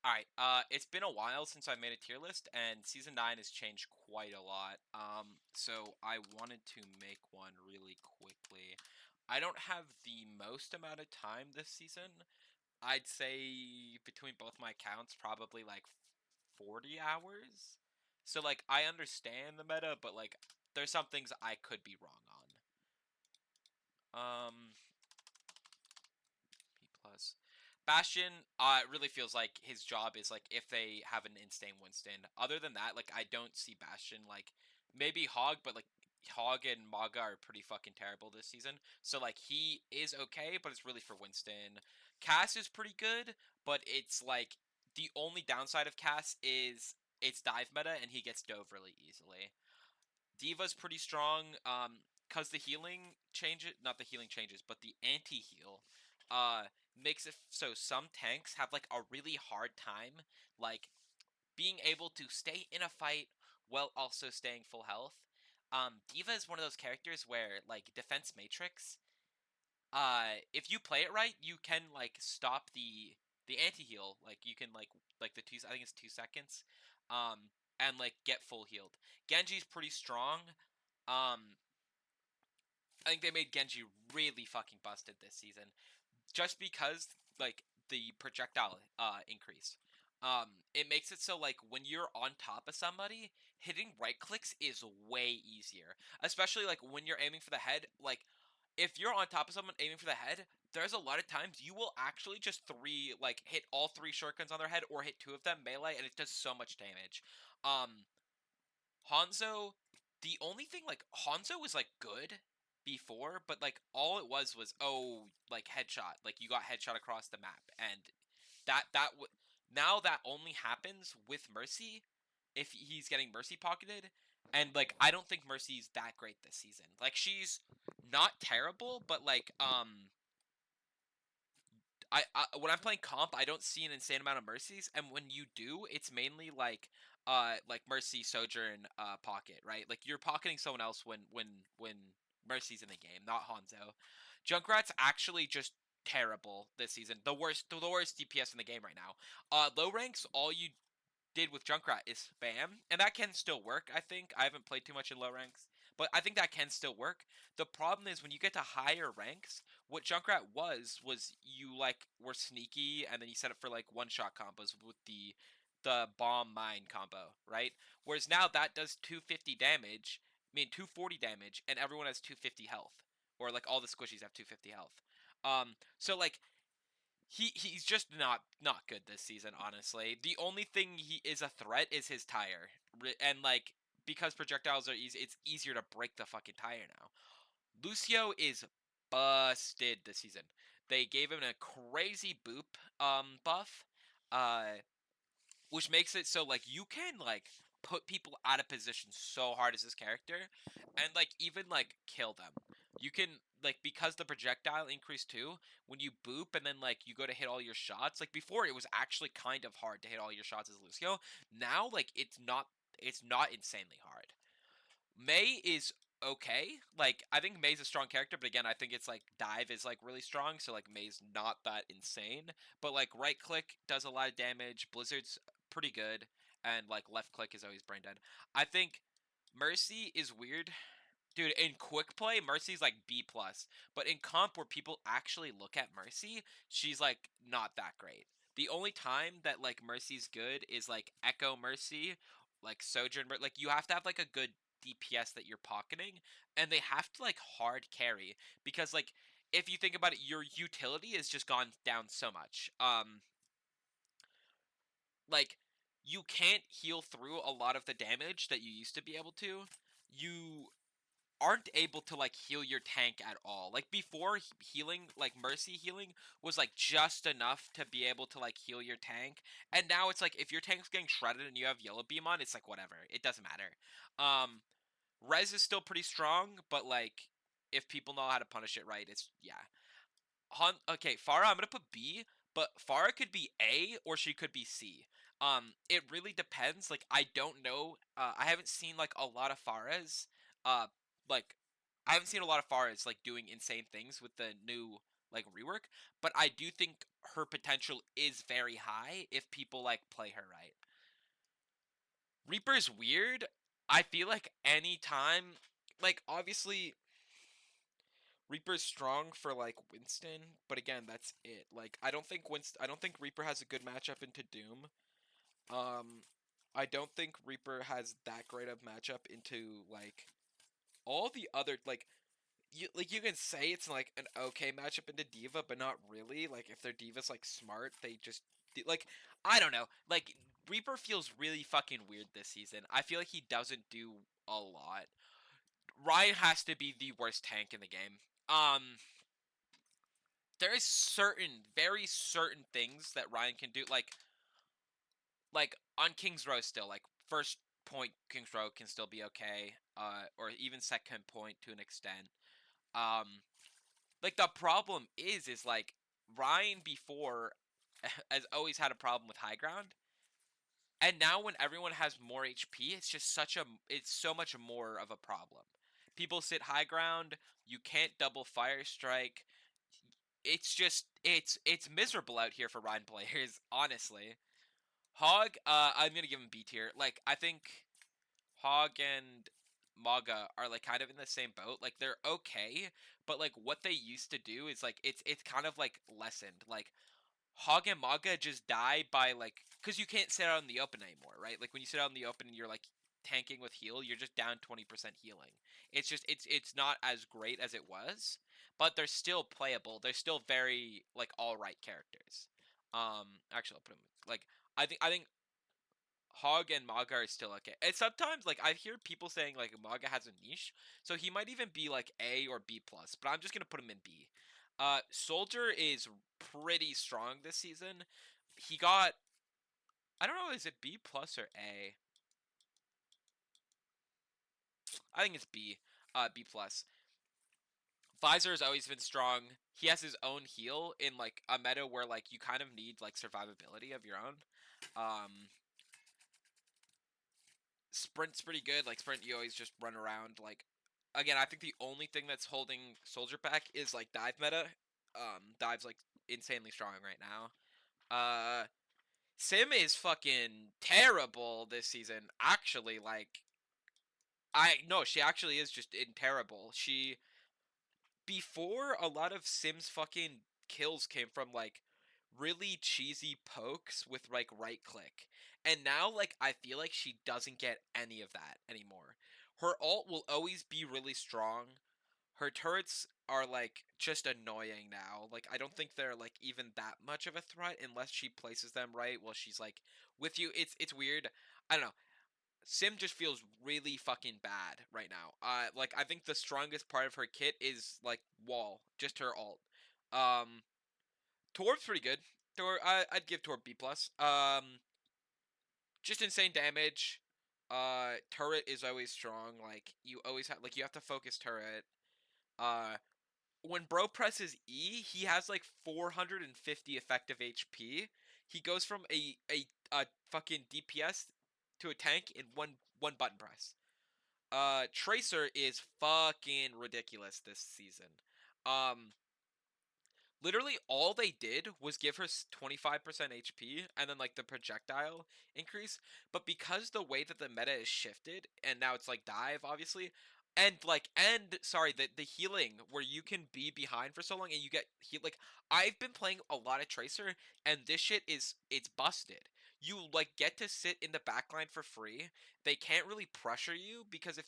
All right. It's been a while since I made a tier list, and season 9 has changed quite a lot. So I wanted to make one really quickly. I don't have the most amount of time this season. I'd say between both my accounts, probably like 40 hours. So like I understand the meta, but like there's some things I could be wrong on. B plus. Bastion, it really feels like his job is like if they have an insane Winston. Other than that, like I don't see Bastion like maybe Hog, but like Hog and Maga are pretty fucking terrible this season. So like he is okay, but it's really for Winston. Cass is pretty good, but it's like the only downside of Cass is it's dive meta and he gets dove really easily. Diva's pretty strong, cause the healing changes, not the healing changes, but the anti-heal, makes it so some tanks have like a really hard time, like being able to stay in a fight while also staying full health. Diva is one of those characters where like defense matrix, if you play it right, you can like stop the anti-heal, like you can like the two, I think it's 2 seconds, and like get full healed. Genji's pretty strong. um, I think they made Genji really fucking busted this season, just because like the projectile increase. It makes it so like when you're on top of somebody, hitting right clicks is way easier. Especially like when you're aiming for the head. Like if you're on top of someone aiming for the head, there's a lot of times you will actually just hit all three shotguns on their head or hit two of them melee, and it does so much damage. Um, Hanzo, the only thing like Hanzo was like good before, but like all it was oh like headshot, like you got headshot across the map, and now that only happens with Mercy if he's getting Mercy pocketed, and like I don't think Mercy's that great this season. Like she's not terrible, but like I when I'm playing comp, I don't see an insane amount of mercies, and when you do, it's mainly like mercy, sojourn, pocket, right? Like you're pocketing someone else when mercy's in the game, not Hanzo. Junkrat's actually just terrible this season. The worst DPS in the game right now. Low ranks, all you did with Junkrat is spam, and that can still work, I think. I haven't played too much in low ranks, but I think that can still work. The problem is when you get to higher ranks, what Junkrat was you like were sneaky and then you set up for like one-shot combos with the bomb mine combo, right? Whereas now that does 250 damage, I mean 240 damage, and everyone has 250 health. Or like all the squishies have 250 health. So like he's just not good this season, honestly. The only thing he is a threat is his tire, and like because projectiles are easy, it's easier to break the fucking tire now. Lucio is busted this season. They gave him a crazy boop buff, uh which makes it so like you can like put people out of position so hard as this character, and like even like kill them. You can like because the projectile increased too, when you boop and then like you go to hit all your shots, like before it was actually kind of hard to hit all your shots as Lucio. Now like it's not insanely hard. Mei is okay. Like I think Mei's a strong character, but again, I think it's like dive is like really strong, so like Mei's not that insane. But like right click does a lot of damage. Blizzard's pretty good, and like left click is always brain dead. I think Mercy is weird. Dude, in quick play, Mercy's like B plus. But in comp where people actually look at Mercy, she's like not that great. The only time that like Mercy's good is like Echo Mercy, like Sojourn, like you have to have like a good DPS that you're pocketing, and they have to like hard carry because like if you think about it, your utility has just gone down so much. Like you can't heal through a lot of the damage that you used to be able to. You aren't able to like heal your tank at all. Like before healing, like mercy healing was like just enough to be able to like heal your tank. And now it's like if your tank's getting shredded and you have yellow beam on, it's like whatever. It doesn't matter. Um Res is still pretty strong, but like if people know how to punish it right, it's yeah. Okay, Farah, I'm gonna put B, but Farah could be A or she could be C. It really depends. Like I don't know. I haven't seen like a lot of Farahs. Uh, like I haven't seen a lot of Farahs like doing insane things with the new like rework, but I do think her potential is very high if people like play her right. Reaper's weird. I feel like anytime, like obviously Reaper's strong for like Winston, but again, that's it. Like I don't think Reaper has a good matchup into Doom. Um I don't think Reaper has that great of matchup into like all the other like you can say it's like an okay matchup into D.Va, but not really. Like if their D.Va's like smart, they just like I don't know. Like Reaper feels really fucking weird this season. I feel like he doesn't do a lot. Ryan has to be the worst tank in the game. Um there is certain very certain things that Ryan can do like on King's Row still like first point King's Row can still be okay or even second point to an extent. Um like the problem is like Ryan before has always had a problem with high ground. And now when everyone has more HP, it's so much more of a problem. People sit high ground, you can't double fire strike. It's just it's miserable out here for Ryan players, honestly. Hog, I'm gonna give him B tier. Like I think Hog and Maga are like kind of in the same boat. Like they're okay, but like what they used to do is like it's kind of like lessened. Like Hog and Maga just die by like because you can't sit out in the open anymore, right? Like when you sit out in the open and you're like tanking with heal, you're just down 20% healing. It's just it's not as great as it was, but they're still playable. They're still very like all right characters. Actually, I'll put them like I think Hog and Maga are still okay. And sometimes like I hear people saying like Maga has a niche, so he might even be like A or B plus, but I'm just gonna put him in B. Soldier is pretty strong this season. He got I don't know, is it B plus or A? I think it's B. B plus. Visor has always been strong. He has his own heal in like a meta where like you kind of need like survivability of your own. Um Sprint's pretty good. Like Sprint, you always just run around. Like again, I think the only thing that's holding Soldier back is like dive meta. Dive's like insanely strong right now. Sim is fucking terrible this season. Actually, like I no, she actually is just in terrible. She before a lot of Sim's fucking kills came from like really cheesy pokes with like right click. And now like I feel like she doesn't get any of that anymore. Her ult will always be really strong. Her turrets are like just annoying now. Like I don't think they're like even that much of a threat unless she places them right while she's like with you. It's weird. I don't know. Sim just feels really fucking bad right now. Like I think the strongest part of her kit is like wall, just her ult. Um, Torb's pretty good. I'd give Torb B plus. Just insane damage. Turret is always strong. Like you always have, like you have to focus turret. Uh, when bro presses E, he has like 450 effective HP. He goes from a fucking DPS to a tank in one button press. Tracer is fucking ridiculous this season. Um, Literally all they did was give her 25% HP and then like the projectile increase. But because the way that the meta is shifted and now it's like dive obviously and sorry the healing where you can be behind for so long and you get heal like I've been playing a lot of Tracer and this shit is it's busted. You like get to sit in the backline for free. They can't really pressure you because if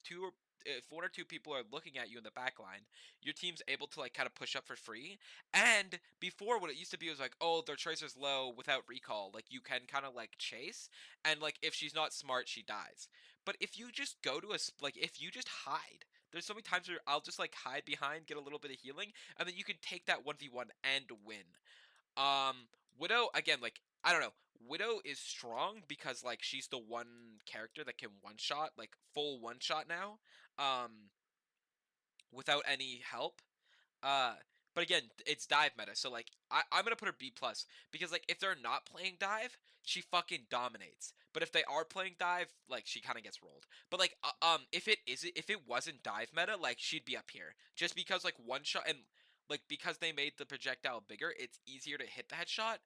one or two people are looking at you in the backline, your team's able to like kind of push up for free. And before, what it used to be was like, oh, their tracer's low without recall. Like you can kind of like chase, and like if she's not smart, she dies. But if you just go to like if you just hide, there's so many times where I'll just like hide behind, get a little bit of healing, and then you can take that 1v1 and win. Widow again, like I don't know. Widow is strong because like she's the one character that can one shot, like full one shot now, um, without any help. Uh, but again, it's dive meta, so like I'm gonna put her B plus because like if they're not playing dive, she fucking dominates. But if they are playing dive, like she kind of gets rolled. But like if it wasn't dive meta, like she'd be up here just because like one shot and like because they made the projectile bigger, it's easier to hit the headshot,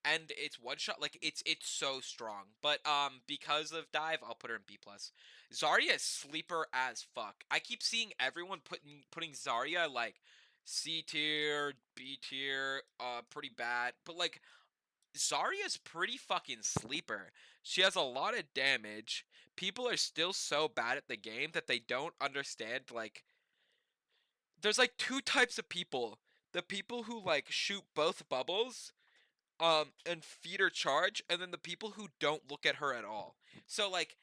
and it's one shot. Like it's so strong. But because of dive, I'll put her in B plus. Zarya is sleeper as fuck. I keep seeing everyone putting Zarya like C tier, B tier, pretty bad. But like Zarya's pretty fucking sleeper. She has a lot of damage. People are still so bad at the game that they don't understand like there's like two types of people. The people who like shoot both bubbles and feed her charge, and then the people who don't look at her at all. So like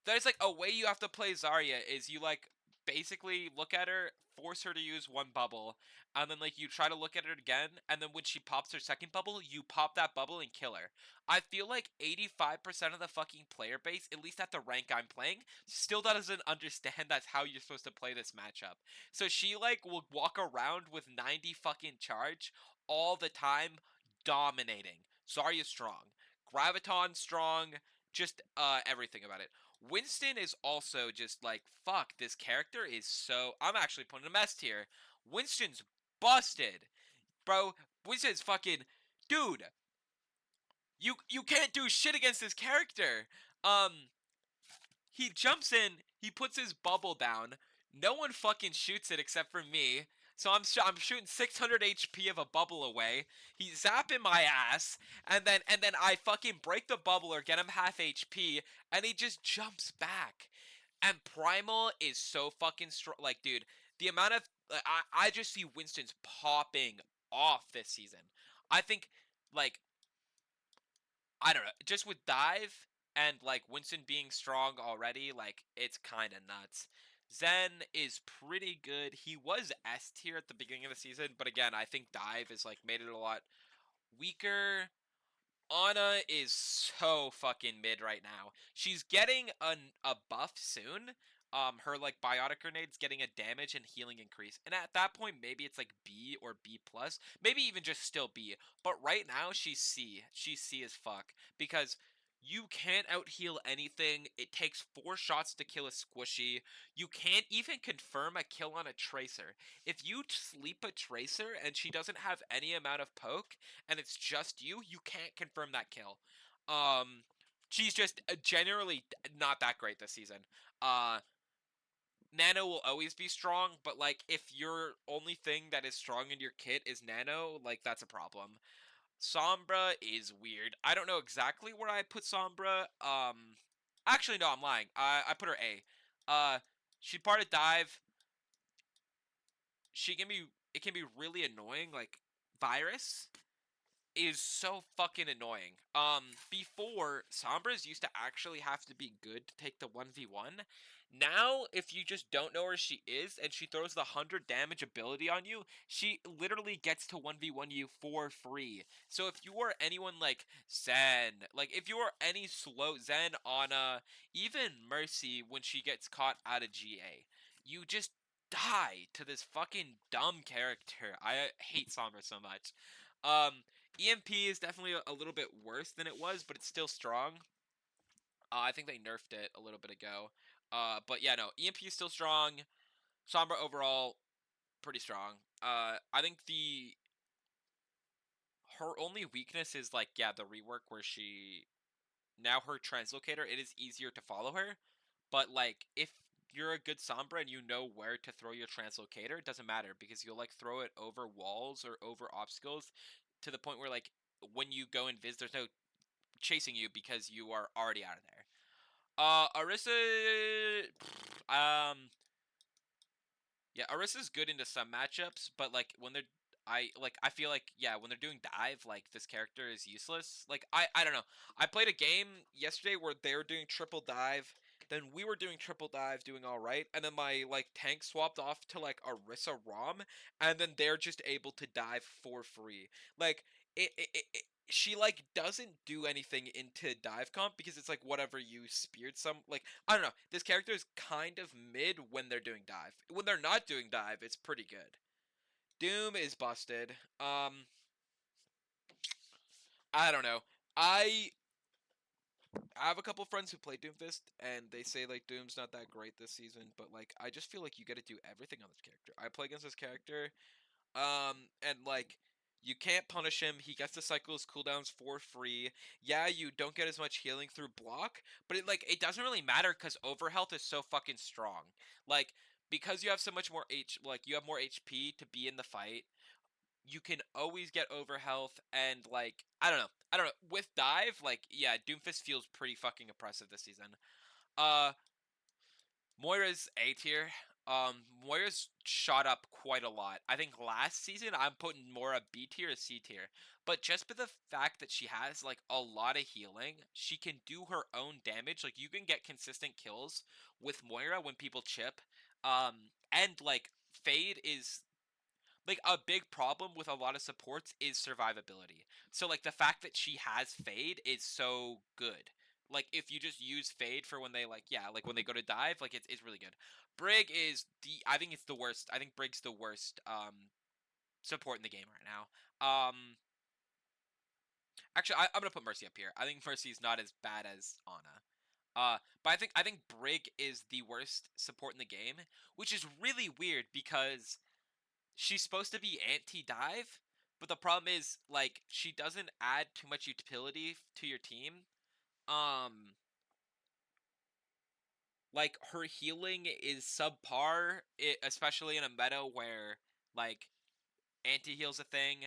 there's like a way you have to play Zarya is you like basically look at her, force her to use one bubble, and then like you try to look at her again, and then when she pops her second bubble, you pop that bubble and kill her. I feel like 85% of the fucking player base, at least at the rank I'm playing, still doesn't understand that's how you're supposed to play this matchup. So she like will walk around with 90 fucking charge all the time, dominating. Zarya's strong. Graviton strong, just everything about it. Winston is also just like, fuck, this character is so. I'm actually putting a mess here. Winston's busted. Bro, Winston's fucking. Dude, you can't do shit against this character. Um, he jumps in, he puts his bubble down. No one fucking shoots it except for me. So I'm shooting 600 HP of a bubble away. He's zapping my ass, and then I fucking break the bubble or get him half HP, and he just jumps back. And Primal is so fucking strong. Like, dude, the amount of I just see Winston's popping off this season. I think like I don't know, just with dive and like Winston being strong already, like it's kind of nuts. Zen is pretty good. He was S tier at the beginning of the season, but again, I think dive is like made it a lot weaker. Ana is so fucking mid right now. She's getting a buff soon. Her like biotic grenade's getting a damage and healing increase, and at that point maybe it's like B or B plus, maybe even just still B. But right now she's C. She's C as fuck because you can't out heal anything. It takes 4 shots to kill a squishy. You can't even confirm a kill on a tracer. If you sleep a tracer and she doesn't have any amount of poke, and it's just you, you can't confirm that kill. Um, she's just generally not that great this season. Uh, Nano will always be strong, but like if your only thing that is strong in your kit is Nano, like that's a problem. Sombra is weird. I don't know exactly where I put Sombra. Actually no, I'm lying. I put her A. Uh, she part of dive. She can be. It can be really annoying. Like Virus is so fucking annoying. Before, Sombras used to actually have to be good to take the 1v1. Now, if you just don't know where she is and she throws the 100 damage ability on you, she literally gets to 1v1 you for free. So if you are anyone like Zen, like if you are any slow Zen, Ana, even Mercy when she gets caught out of GA, you just die to this fucking dumb character. I hate Sombra so much. Um, EMP is definitely a little bit worse than it was, but it's still strong. I think they nerfed it a little bit ago. But yeah, no, EMP is still strong. Sombra overall, pretty strong. I think her only weakness is like, yeah, the rework where she now her translocator, it is easier to follow her. But like if you're a good Sombra and you know where to throw your translocator, it doesn't matter because you'll like throw it over walls or over obstacles to the point where like when you go invis, there's no chasing you because you are already out of there. Orisa, yeah, Orisa's good into some matchups, but like when they're I feel like yeah, when they're doing dive, like this character is useless. Like I don't know. I played a game yesterday where they were doing triple dive, then we were doing triple dive, doing all right, and then my like tank swapped off to like Orisa Rom, and then they're just able to dive for free. Like she like doesn't do anything into dive comp because it's like whatever you speared some like I don't know. This character is kind of mid when they're doing dive. When they're not doing dive, it's pretty good. Doom is busted. I don't know. I I have a couple friends who play Doomfist, and they say like Doom's not that great this season, but like I just feel like you got to do everything on this character. I play against this character. And like you can't punish him. He gets to cycle his cooldowns for free. Yeah, you don't get as much healing through block, but it doesn't really matter because overhealth is so fucking strong. Like because you have so much more you have more HP to be in the fight. You can always get overhealth and like I don't know. With dive, like yeah, Doomfist feels pretty fucking oppressive this season. Uh Moira's A tier. Moira's shot up quite a lot. I think last season I'm putting Moira B tier or C tier. But just by the fact that she has like a lot of healing, she can do her own damage. Like you can get consistent kills with Moira when people chip. And like Fade is like a big problem with a lot of supports is survivability. So like the fact that she has Fade is so good. Like if you just use Fade for when they like when they go to dive, like it's really good. Brig is I think it's the worst. I think Brig's the worst support in the game right now. Actually I'm gonna put Mercy up here. I think Mercy's not as bad as Ana. But I think Brig is the worst support in the game, which is really weird because she's supposed to be anti-dive, but the problem is like she doesn't add too much utility to your team. Um like her healing is subpar, especially in a meta where like anti-heal's a thing.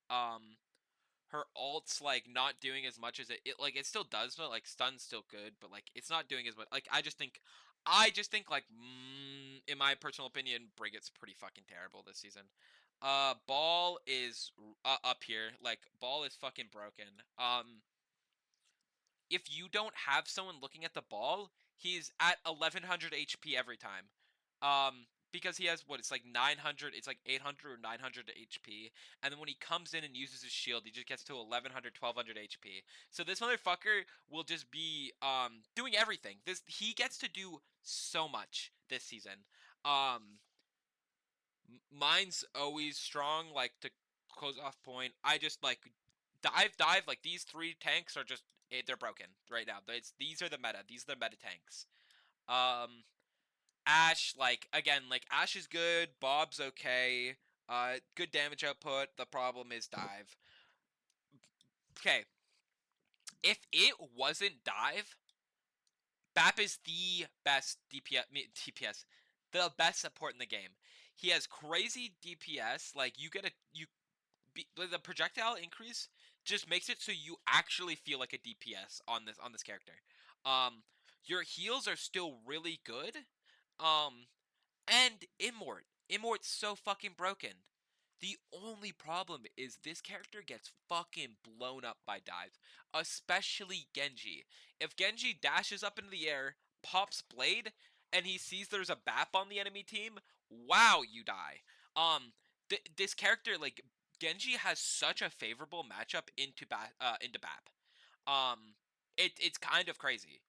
Um her ult's like not doing as much as it still does, but like stun's still good, but like it's not doing as much. Like I just think like in my personal opinion, Brigitte pretty fucking terrible this season. Ball is up here. Like Ball is fucking broken. If you don't have someone looking at the ball, he's at 1100 HP every time. Because he has what it's like 900, it's like 800 or 900 HP, and then when he comes in and uses his shield, he just gets to 1100, 1200 HP. So this motherfucker will just be doing everything. He gets to do so much this season. Um, mine's always strong. Like to close off point, I just like dive. Like these three tanks are just they're broken right now. These are the meta. These are the meta tanks. Um, Ash like again like Ash is good. Bob's okay. Good damage output. The problem is dive. Okay, if it wasn't dive, Bap is the best DPS, the best support in the game. He has crazy DPS. Like the projectile increase just makes it so you actually feel like a DPS on this character. Um, your heals are still really good. Um, and Immort's so fucking broken. The only problem is this character gets fucking blown up by dives, especially Genji. If Genji dashes up into the air, pops Blade, and he sees there's a BAP on the enemy team, wow, you die. Um, this character like Genji has such a favorable matchup into BAP. Um, it's kind of crazy.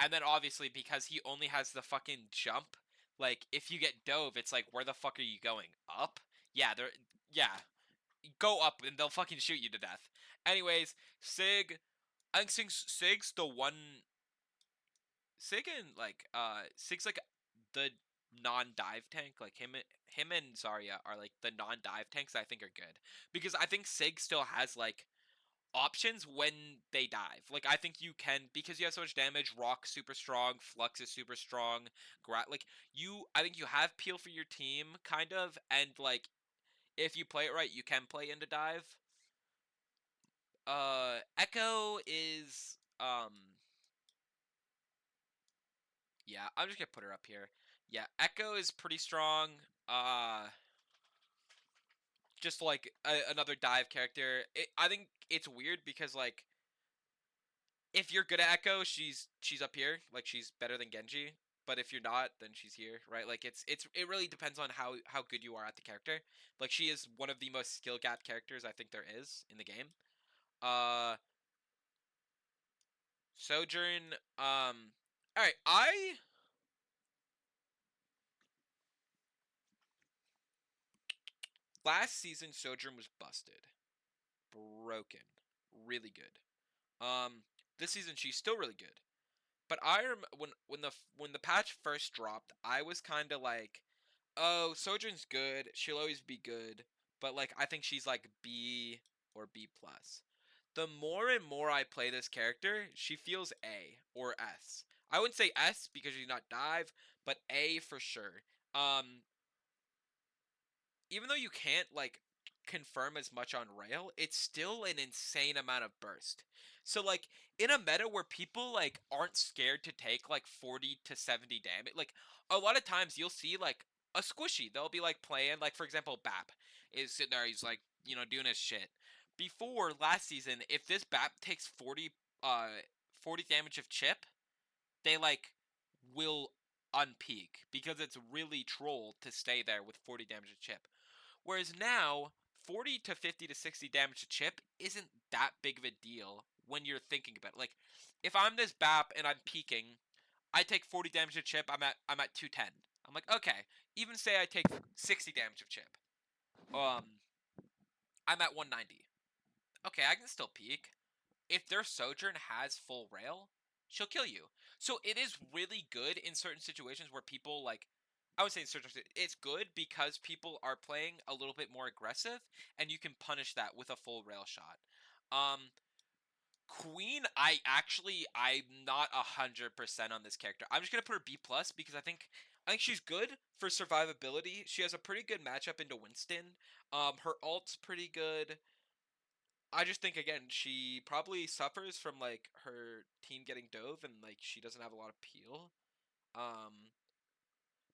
And then obviously because he only has the fucking jump, like if you get dove, it's like where the fuck are you going? Up? Yeah, yeah. Go up and they'll fucking shoot you to death. Anyways, Sig, I think Sig's the one. Sig's like the non-dive tank. Like him and Zarya are like the non-dive tanks I think are good because I think Sig still has like options when they dive. Like I think you can because you have so much damage. Rock super strong, Flux is super strong. I think you have peel for your team kind of, and like if you play it right, you can play into dive. Echo is yeah, I'm just gonna put her up here. Yeah, Echo is pretty strong. Uh, just like another dive character. I think it's weird because like if you're good at Echo, she's up here, like she's better than Genji. But if you're not, then she's here, right? Like it really depends on how good you are at the character. Like she is one of the most skill gap characters I think there is in the game. Uh, Sojourn. All right. I last season Sojourn was busted, broken, really good. Um, this season she's still really good. But when the patch first dropped, I was kind of like, oh, Sojourn's good. She'll always be good. but like I think she's like B or B plus. The more and more I play this character, she feels A or S. I wouldn't say S because she's not dive, but A for sure. Um, Even though you can't like confirm as much on rail, it's still an insane amount of burst. So like in a meta where people like aren't scared to take like 40 to 70 damage, like a lot of times you'll see like a squishy. They'll be like playing like for example Bap is sitting there, he's like, doing his shit. Before last season, if this Bap takes 40 damage of chip, they like will unpeak because it's really troll to stay there with 40 damage of chip. Whereas now, 40 to 50 to 60 damage to chip isn't that big of a deal when you're thinking about it. Like, if I'm this BAP and I'm peaking, I take 40 damage to chip, I'm at 210. I'm like, okay. Even say I take 60 damage of chip. I'm at 190. Okay, I can still peak. If their Sojourn has full rail, she'll kill you. So it is really good in certain situations where people like I would say in certain it's good because people are playing a little bit more aggressive and you can punish that with a full rail shot. Um Queen, I'm not 100% on this character. I'm just gonna put her B plus because I think she's good for survivability. She has a pretty good matchup into Winston. Her ult's pretty good. I just think again she probably suffers from like her team getting dove and like she doesn't have a lot of peel. Um,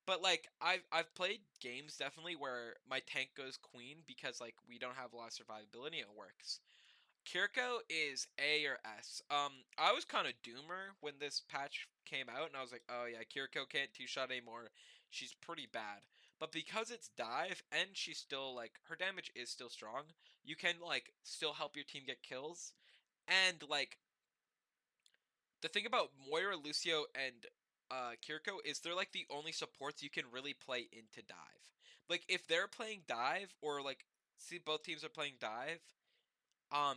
but like I've played games definitely where my tank goes queen because like we don't have a lot of survivability and it works. Kiriko is A or S. I was kind of doomer when this patch came out, and I was like, oh yeah, Kiriko can't two-shot anymore. She's pretty bad. But because it's dive, and she's still like her damage is still strong, you can like still help your team get kills. And like the thing about Moira, Lucio, and Kiriko is they're like the only supports you can really play into dive. Like if they're playing dive or like see both teams are playing dive,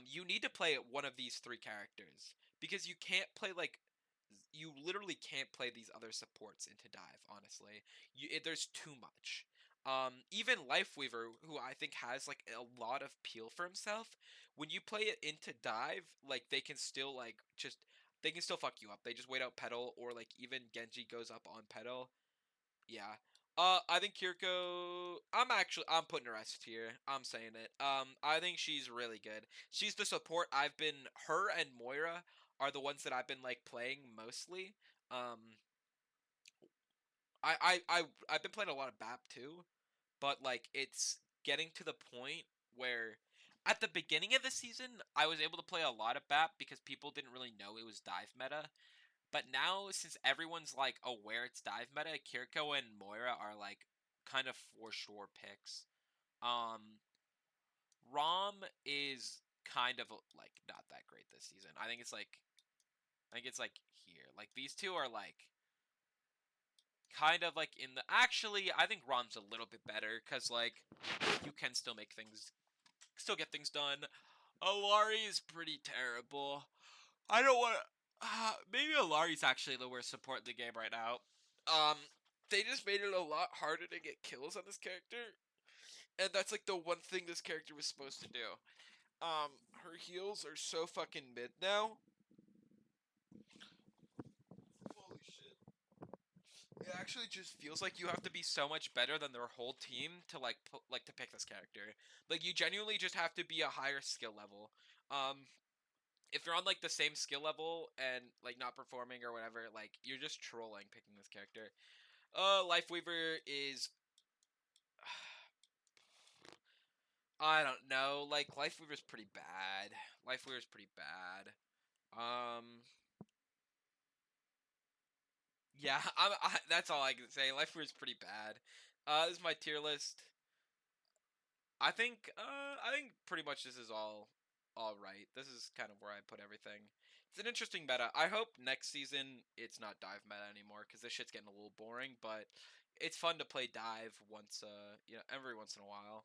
you need to play one of these three characters because you can't play like you literally can't play these other supports into dive. Honestly, there's too much. Even Lifeweaver, who I think has like a lot of peel for himself, when you play it into dive, like they can still fuck you up. They just wait out pedal or like even Genji goes up on pedal. Yeah. I think Kiriko. I'm putting her S tier. I'm saying it. I think she's really good. She's the support. Her and Moira are the ones that I've been like playing mostly. Um, I've been playing a lot of BAP too, but like it's getting to the point where at the beginning of the season I was able to play a lot of BAP because people didn't really know it was dive meta. But now, since everyone's like aware it's dive meta, Kiriko and Moira are like kind of for sure picks. Um, Rom is kind of like not that great this season. I think it's like here. Like these two are like kind of like in the. Actually, I think Rom's a little bit better because like you can still get things done. Alari is pretty terrible. I don't want. Maybe Alari's actually the worst support in the game right now. Um, they just made it a lot harder to get kills on this character, and that's like the one thing this character was supposed to do. Her heals are so fucking mid now. Holy shit! It actually just feels like you have to be so much better than their whole team to to pick this character. Like you genuinely just have to be a higher skill level. Um, if you're on like the same skill level and like not performing or whatever, like you're just trolling picking this character. Lifeweaver is I don't know. Like Lifeweaver's pretty bad. Lifeweaver's pretty bad. Um yeah, that's all I can say. Lifeweaver's pretty bad. This is my tier list. I think pretty much this is all right. This is kind of where I put everything. It's an interesting meta. I hope next season it's not dive meta anymore cuz this shit's getting a little boring, but it's fun to play dive once every once in a while.